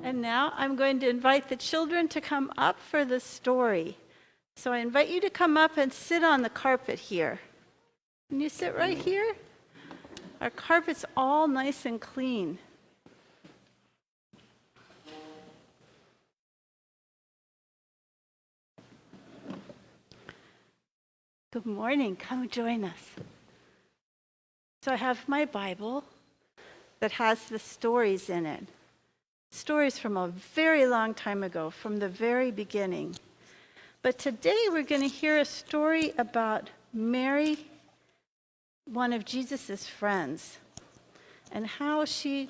And now I'm going to invite the children to come up for the story. So I invite you to come up and sit on the carpet here. Can you sit right here? Our carpet's all nice and clean. Good morning. Come join us. So I have my Bible that has the stories in it. Stories from a very long time ago, from the very beginning. But today we're going to hear a story about Mary, one of Jesus's friends, and how she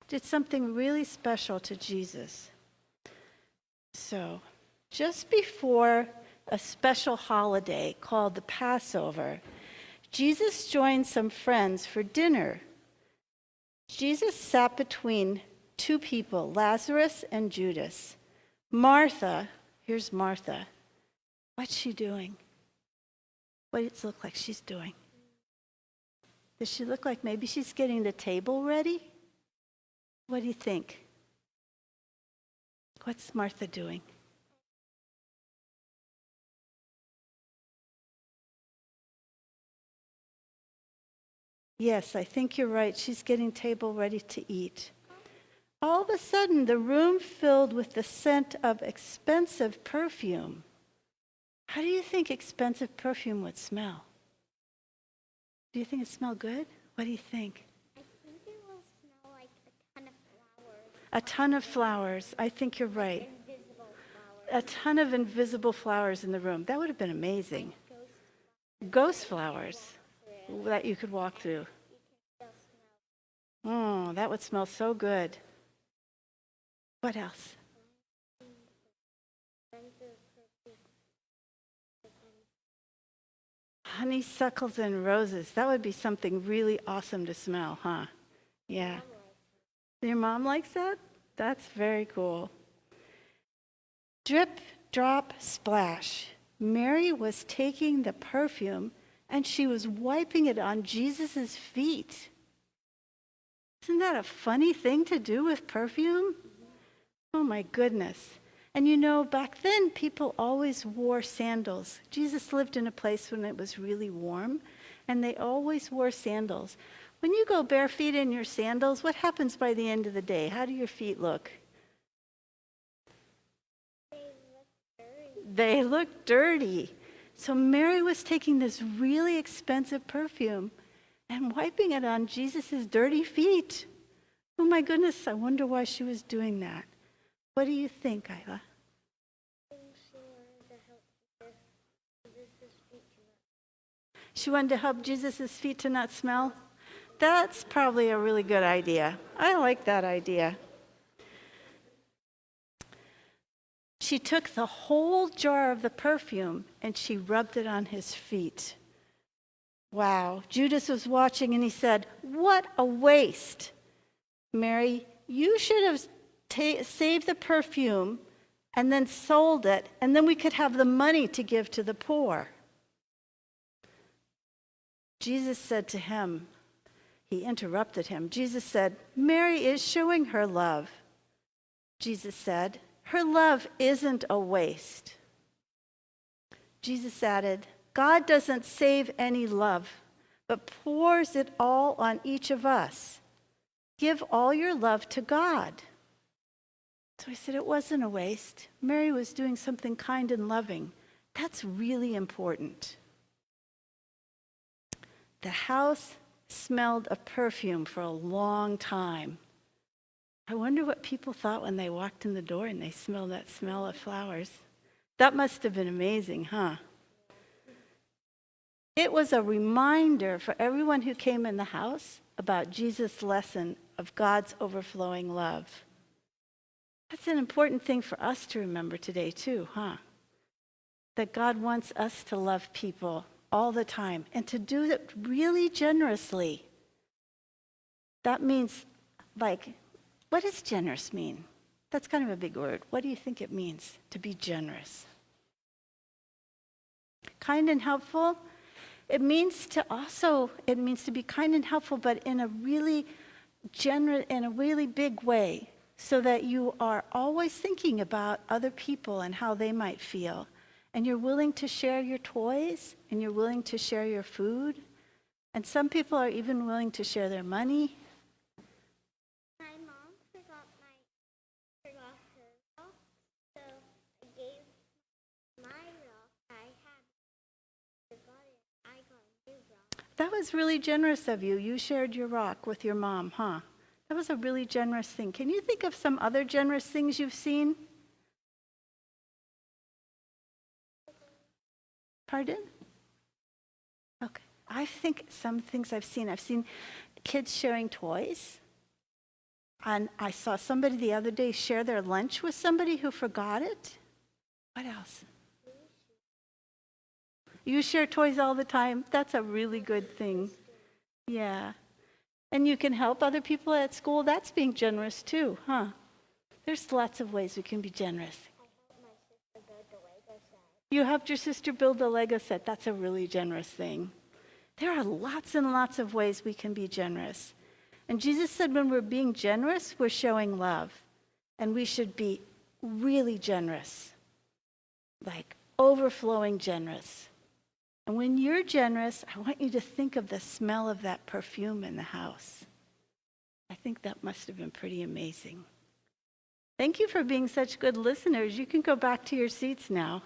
did something really special to Jesus. So, just before a special holiday called the Passover, Jesus joined some friends for dinner. Jesus sat between two people, Lazarus and Judas. Martha, here's Martha. What's she doing? What does it look like she's doing? Does she look like maybe she's getting the table ready? What do you think? What's Martha doing? Yes, I think you're right. She's getting table ready to eat. All of a sudden, the room filled with the scent of expensive perfume. How do you think expensive perfume would smell? Do you think it smelled good? What do you think? I think it will smell like a ton of flowers. A ton of flowers. I think you're right. Invisible flowers. A ton of invisible flowers in the room. That would have been amazing. Ghost flowers that you could walk through. Oh, that would smell so good. What else? Honeysuckles and roses. That would be something really awesome to smell, huh? Yeah. Your mom likes that? That's very cool. Drip, drop, splash. Mary was taking the perfume and she was wiping it on Jesus' feet. Isn't that a funny thing to do with perfume? Oh my goodness. And you know, back then people always wore sandals. Jesus lived in a place when it was really warm, and they always wore sandals. When you go bare feet in your sandals, what happens by the end of the day? How do your feet look? They look dirty. So Mary was taking this really expensive perfume and wiping it on Jesus' dirty feet. Oh my goodness, I wonder why she was doing that. What do you think, Isla? She wanted to help Jesus' feet to not smell? That's probably a really good idea. I like that idea. She took the whole jar of the perfume and she rubbed it on his feet. Wow. Judas was watching and he said, "What a waste. Mary, you should have saved the perfume and then sold it, and then we could have the money to give to the poor." Jesus said to him, he interrupted him. Jesus said, "Mary is showing her love." Jesus said, "Her love isn't a waste." Jesus added, "God doesn't save any love, but pours it all on each of us. Give all your love to God." So he said it wasn't a waste. Mary was doing something kind and loving. That's really important. The house smelled of perfume for a long time. I wonder what people thought when they walked in the door and they smelled that smell of flowers. That must have been amazing, huh? It was a reminder for everyone who came in the house about Jesus' lesson of God's overflowing love. That's an important thing for us to remember today too, huh? That God wants us to love people all the time and to do it really generously. That means, like, what does generous mean? That's kind of a big word. What do you think it means to be generous? Kind and helpful? It means to be kind and helpful, but in a really generous, in a really big way. so that you are always thinking about other people and how they might feel. And you're willing to share your toys, and you're willing to share your food. And some people are even willing to share their money. My mom forgot her rock, so I gave my rock I had. Forgot it. I got a new rock. That was really generous of you. You shared your rock with your mom, huh? That was a really generous thing. Can you think of some other generous things you've seen? Pardon? Okay. I think some things I've seen kids sharing toys. And I saw somebody the other day share their lunch with somebody who forgot it. What else? You share toys all the time. That's a really good thing. Yeah. And you can help other people at school. That's being generous too, huh? There's lots of ways we can be generous. I helped my sister build the Lego set. You helped your sister build a Lego set. That's a really generous thing. There are lots and lots of ways we can be generous. And Jesus said when we're being generous, we're showing love. And we should be really generous, like overflowing generous. And when you're generous, I want you to think of the smell of that perfume in the house. I think that must have been pretty amazing. Thank you for being such good listeners. You can go back to your seats now.